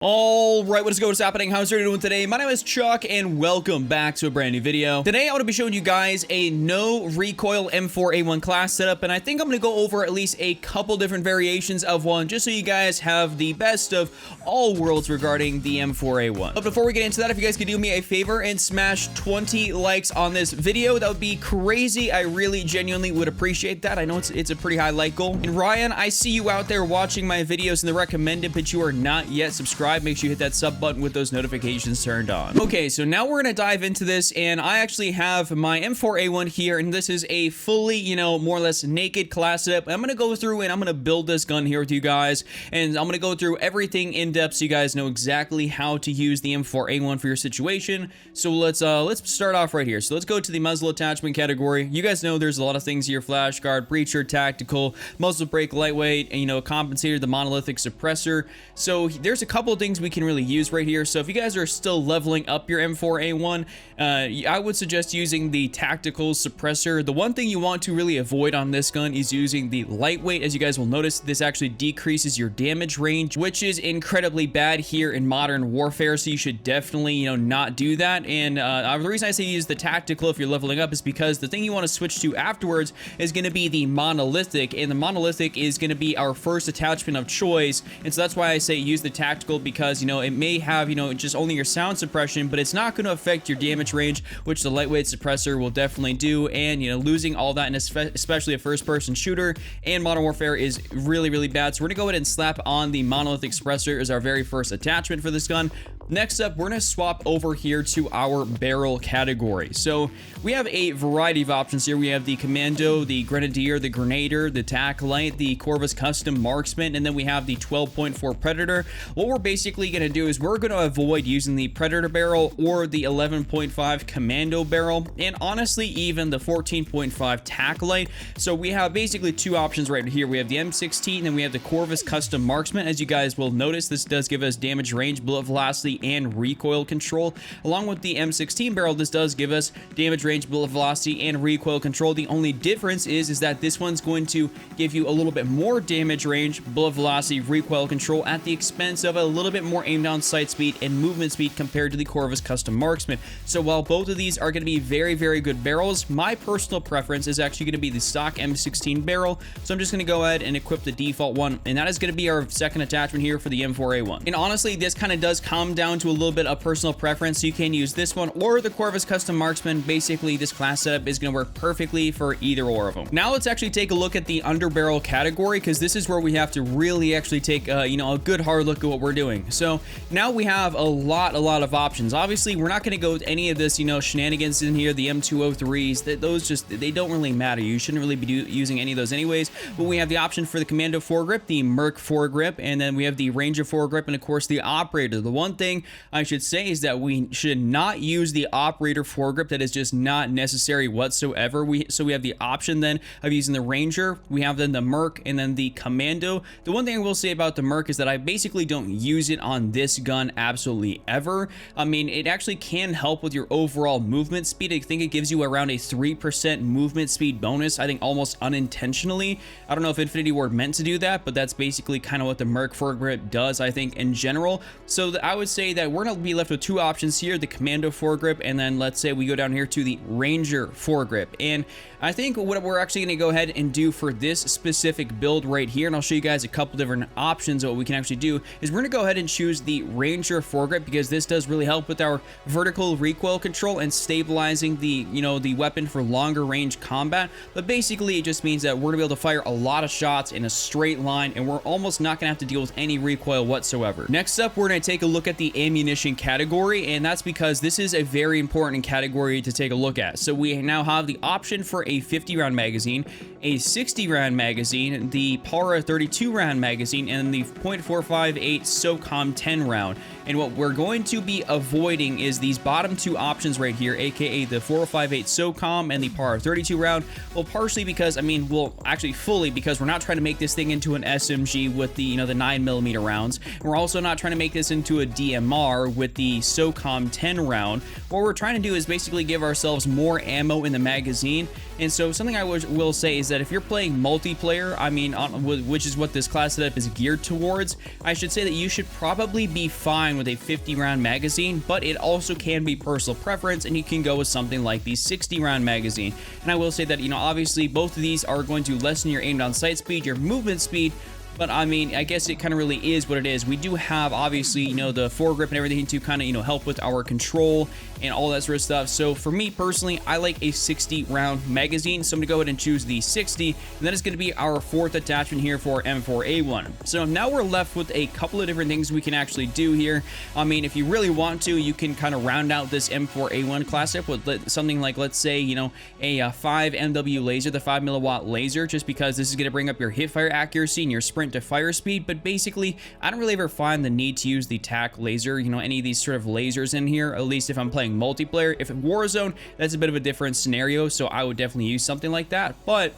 All right, what is going on? What's happening? How's everyone doing today? My name is Chuck, and welcome back to a brand new video. Today, I want to be showing you guys a no recoil M4A1 class setup, and I think I'm going to go over at least a couple different variations of one, just so you guys have the best of all worlds regarding the M4A1. But before we get into that, if you guys could do me a favor and smash 20 likes on this video, that would be crazy. I really genuinely would appreciate that. I know it's a pretty high like goal. And Ryan, I see you out there watching my videos in the recommended, but you are not yet subscribed. Make sure you hit that sub button with those notifications turned on. Okay, so now we're gonna dive into this, and I actually have my M4A1 here, and this is a fully, more or less naked class setup. I'm gonna go through and I'm gonna build this gun here with you guys, and I'm gonna go through everything in depth so you guys know exactly how to use the M4A1 for your situation. So let's start off right here. So let's go to the muzzle attachment category. You guys know there's a lot of things here: flash guard, breacher, tactical, muzzle brake, lightweight, and compensator, the monolithic suppressor. So there's a couple of things we can really use right here. So if you guys are still leveling up your M4A1, I would suggest using the tactical suppressor. The one thing you want to really avoid on this gun is using the lightweight. As you guys will notice, this actually decreases your damage range, which is incredibly bad here in modern warfare, so you should definitely not do that. And the reason I say use the tactical if you're leveling up is because the thing you want to switch to afterwards is going to be the monolithic, and the monolithic is going to be our first attachment of choice. And so that's why I say use the tactical, because it may have just only your sound suppression, but it's not going to affect your damage range, which the lightweight suppressor will definitely do. And losing all that in especially a first-person shooter and modern warfare is really bad. So we're gonna go ahead and slap on the monolithic suppressor as our very first attachment for this gun. Next up, we're going to swap over here to our barrel category. So we have a variety of options here. We have the Commando, the Grenadier, the Grenader, the TAC Light, the Corvus Custom Marksman, and then we have the 12.4 Predator. What we're basically going to do is we're going to avoid using the Predator barrel or the 11.5 Commando barrel, and honestly, even the 14.5 TAC Light. So we have basically two options right here. We have the M16, and then we have the Corvus Custom Marksman. As you guys will notice, this does give us damage range, bullet velocity, and recoil control. Along with the M16 barrel, this does give us damage range, bullet velocity, and recoil control. The only difference is that this one's going to give you a little bit more damage range, bullet velocity, recoil control at the expense of a little bit more aim down sight speed and movement speed compared to the Corvus Custom Marksman. So while both of these are going to be very good barrels, my personal preference is actually going to be the stock M16 barrel. So I'm just going to go ahead and equip the default one, and that is going to be our second attachment here for the M4A1. And honestly, this kind of does come down to a little bit of personal preference, so you can use this one or the Corvus Custom Marksman. Basically, this class setup is going to work perfectly for either or of them. Now let's actually take a look at the underbarrel category, because this is where we have to really actually take a good hard look at what we're doing. So now we have a lot of options. Obviously, we're not going to go with any of this shenanigans in here, the M203s. Those they don't really matter. You shouldn't really be using any of those anyways. But we have the option for the Commando foregrip, the Merc foregrip, and then we have the Ranger foregrip, and of course the Operator. The one thing I should say is that we should not use the Operator foregrip. That is just not necessary whatsoever. So we have the option then of using the Ranger. We have then the Merc, and then the Commando. The one thing I will say about the Merc is that I basically don't use it on this gun absolutely ever. I mean, it actually can help with your overall movement speed. I think it gives you around a 3% movement speed bonus, I think almost unintentionally. I don't know if Infinity Ward meant to do that, but that's basically kind of what the Merc foregrip does, I think, in general. So I would say that we're going to be left with two options here: the Commando foregrip, and then let's say we go down here to the Ranger foregrip. And I think what we're actually going to go ahead and do for this specific build right here, and I'll show you guys a couple different options of what we can actually do, is we're going to go ahead and choose the Ranger foregrip, because this does really help with our vertical recoil control and stabilizing the the weapon for longer range combat. But basically, it just means that we're going to be able to fire a lot of shots in a straight line, and we're almost not going to have to deal with any recoil whatsoever. Next up, we're going to take a look at the ammunition category, and that's because this is a very important category to take a look at. So we now have the option for a 50 round magazine, a 60 round magazine, the Para 32 round magazine, and the .458 SOCOM 10 round. And what we're going to be avoiding is these bottom two options right here, aka the 458 SOCOM and the Para 32 round. Well, partially because, actually fully because we're not trying to make this thing into an SMG with the, the 9mm rounds. We're also not trying to make this into a DMR AMR with the SOCOM 10 round. What we're trying to do is basically give ourselves more ammo in the magazine. And so something I will say is that if you're playing multiplayer, I mean, which is what this class setup is geared towards, I should say that you should probably be fine with a 50 round magazine, but it also can be personal preference, and you can go with something like the 60 round magazine. And I will say that, you know, obviously both of these are going to lessen your aim down sight speed, your movement speed, but I mean, I guess it kind of really is what it is. We do have, obviously, you know, the foregrip and everything to kind of, you know, help with our control and all that sort of stuff. So for me personally, I like a 60 round magazine. So I'm gonna go ahead and choose the 60, and that is gonna be our fourth attachment here for M4A1. So now we're left with a couple of different things we can actually do here. I mean, if you really want to, you can kind of round out this M4A1 class up with something like, let's say, you know, a 5 MW laser, the 5 milliwatt laser, just because this is gonna bring up your hip fire accuracy and your sprint to fire speed. But basically, I don't really ever find the need to use the TAC laser, you know, any of these sort of lasers in here, at least if I'm playing multiplayer. If in Warzone, that's a bit of a different scenario, so I would definitely use something like that. But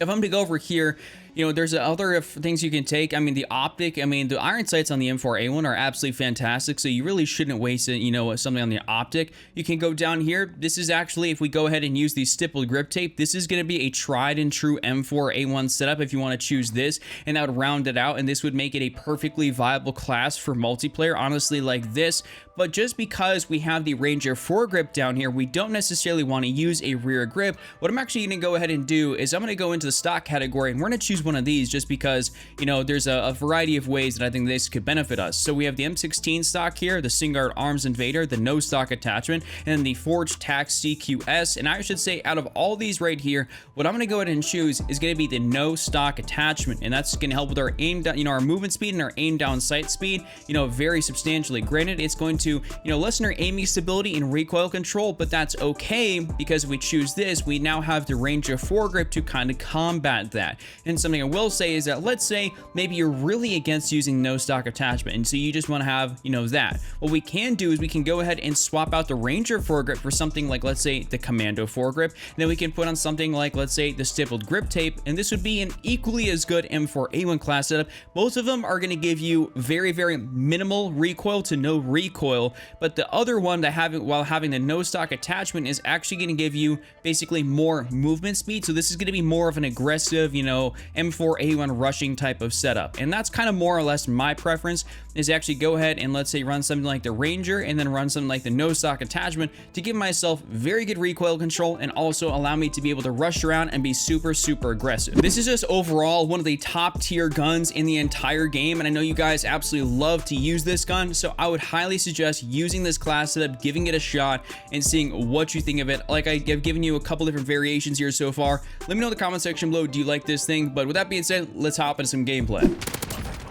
if I'm to go over here, you know, there's other things you can take. I mean, the optic, I mean, the iron sights on the M4A1 are absolutely fantastic, so you really shouldn't waste it, you know, something on the optic. You can go down here. This is actually, if we go ahead and use the stippled grip tape, this is going to be a tried and true M4A1 setup if you want to choose this, and that would round it out, and this would make it a perfectly viable class for multiplayer, honestly, like this. But just because we have the Ranger foregrip down here, we don't necessarily want to use a rear grip. What I'm actually going to go ahead and do is I'm going to go into the stock category, and we're going to choose one of these just because, you know, there's a variety of ways that I think this could benefit us. So we have the M16 stock here, the Singard Arms Invader, the no stock attachment, and the Forged Tac CQS. And I should say, out of all these right here, what I'm going to go ahead and choose is going to be the no stock attachment, and that's going to help with our aim down, you know, our movement speed and our aim down sight speed, you know, very substantially. Granted, it's going to, you know, lessen our aiming stability and recoil control, but that's okay, because if we choose this, we now have the Ranger foregrip to kind of combat that. And something I will say is that, let's say maybe you're really against using no stock attachment, and so you just want to have, you know, that. What we can do is we can go ahead and swap out the Ranger foregrip for something like, let's say, the Commando foregrip. Then we can put on something like, let's say, the stippled grip tape, and this would be an equally as good M4A1 class setup. Both of them are going to give you very, very minimal recoil to no recoil, but the other one that while having the no stock attachment is actually going to give you basically more movement speed. So this is going to be more of an aggressive, you know, M4A1 rushing type of setup. And that's kind of more or less my preference, is actually go ahead and, let's say, run something like the Ranger and then run something like the no stock attachment to give myself very good recoil control and also allow me to be able to rush around and be super, super aggressive. This is just overall one of the top tier guns in the entire game, and I know you guys absolutely love to use this gun, so I would highly suggest using this class setup, giving it a shot, and seeing what you think of it. Like, I've given you a couple different variations here so far. Let me know in the comment section below, do you like this thing? But with that being said, let's hop into some gameplay.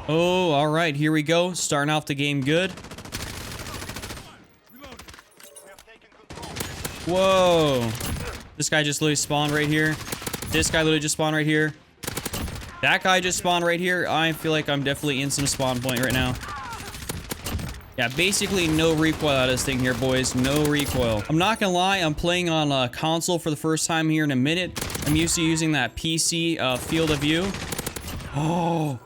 Oh, all right, here we go. Starting off the game good. Whoa. This guy just literally spawned right here. This guy literally just spawned right here. That guy just spawned right here. I feel like I'm definitely in some spawn point right now. Yeah, basically no recoil out of this thing here, boys. No recoil. I'm not gonna lie, I'm playing on a console for the first time here in a minute. I'm used to using that PC field of view. Oh,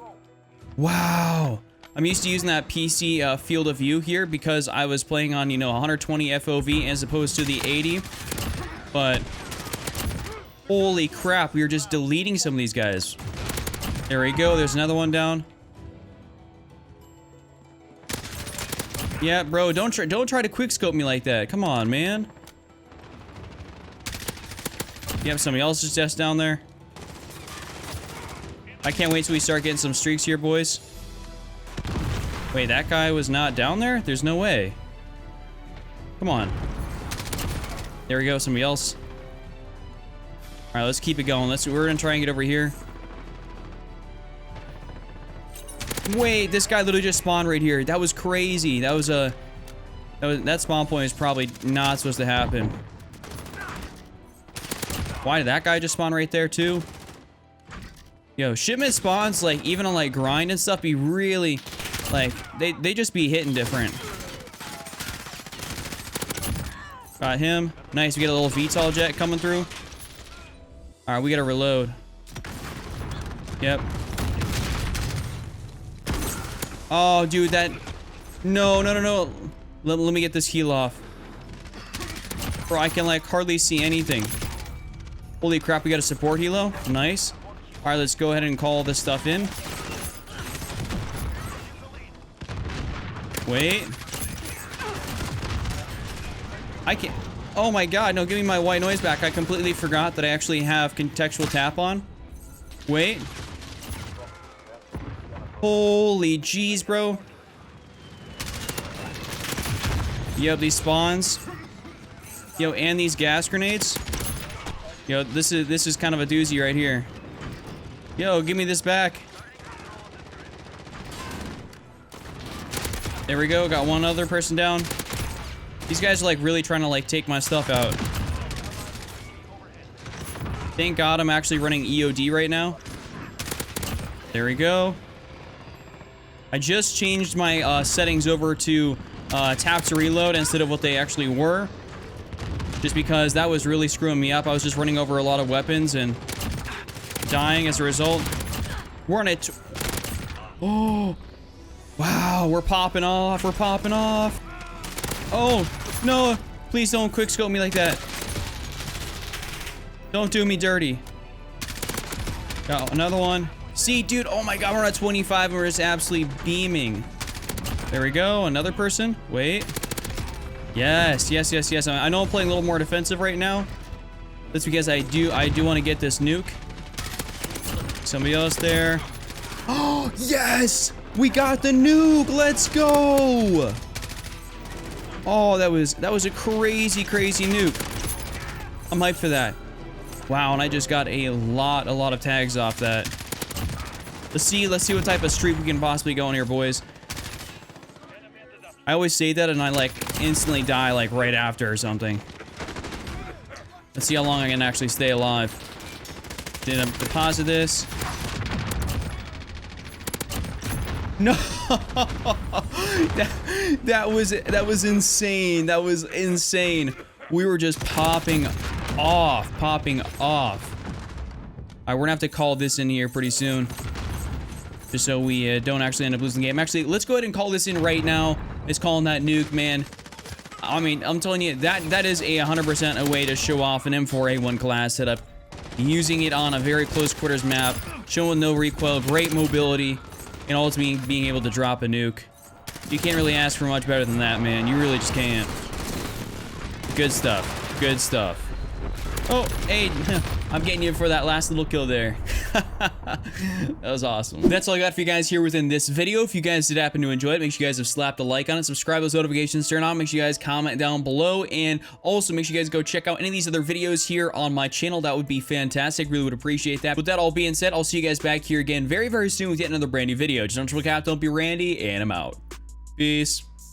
wow. I'm used to using that PC field of view here because I was playing on, you know, 120 FOV as opposed to the 80. But holy crap, we are just deleting some of these guys. There we go. There's another one down. Yeah, bro, don't try to quickscope me like that. Come on, man. You have somebody else's desk down there. I can't wait till we start getting some streaks here, boys. Wait, that guy was not down there? There's no way. Come on. There we go, somebody else. All right, let's keep it going. We're gonna try and get over here. Wait, this guy literally just spawned right here. That was crazy. That spawn point is probably not supposed to happen. Why did that guy just spawn right there too? Yo, shipment spawns, like, even on like grind and stuff, be really, like, they just be hitting different. Got him. Nice, we get a little VTOL jet coming through. All right, we gotta reload. Yep. Oh, dude, that No, no, no, no. Let me get this heal off. Bro, I can like hardly see anything. Holy crap, we got a support helo. Nice. All right, let's go ahead and call this stuff in. Wait. I can't. Oh my god, no, give me my white noise back. I completely forgot that I actually have contextual tap on. Wait. Holy jeez, bro. Yep, these spawns. Yo, and these gas grenades. Yo, this is kind of a doozy right here. Yo, give me this back. There we go. Got one other person down. These guys are like really trying to like take my stuff out. Thank God I'm actually running EOD right now. There we go. I just changed my settings over to tap to reload instead of what they actually were. Just because that was really screwing me up. I was just running over a lot of weapons and dying as a result. We're on it. Oh, wow, we're popping off. We're popping off. Oh, no. Please don't quickscope me like that. Don't do me dirty. Got another one. See, dude, oh my god, we're at 25 and we're just absolutely beaming. There we go, another person. Wait. Yes, yes, yes, yes. I know I'm playing a little more defensive right now. That's because I do want to get this nuke. Somebody else there. Oh, yes! We got the nuke! Let's go! Oh, that was a crazy, crazy nuke. I'm hyped for that. Wow, and I just got a lot of tags off that. Let's see what type of streak we can possibly go on here, boys. I always say that and I like instantly die like right after or something. Let's see how long I can actually stay alive. Didn't deposit this. No, that was insane. That was insane. We were just popping off, popping off. All right, we're gonna have to call this in here pretty soon, just so we don't actually end up losing the game. Actually, let's go ahead and call this in right now. It's calling that nuke, man. I mean, I'm telling you, that is a 100% a way to show off an M4A1 class setup. Using it on a very close quarters map, showing no recoil, great mobility, and ultimately being able to drop a nuke. You can't really ask for much better than that, man. You really just can't. Good stuff. Good stuff. Oh, hey, I'm getting you for that last little kill there. That was awesome. That's all I got for you guys here within this video. If you guys did happen to enjoy it, make sure you guys have slapped a like on it, subscribe, those notifications turn on, make sure you guys comment down below, and also make sure you guys go check out any of these other videos here on my channel. That would be fantastic. Really would appreciate that. With that all being said, I'll see you guys back here again very, very soon with yet another brand new video. Just don't be Randy, and I'm out. Peace.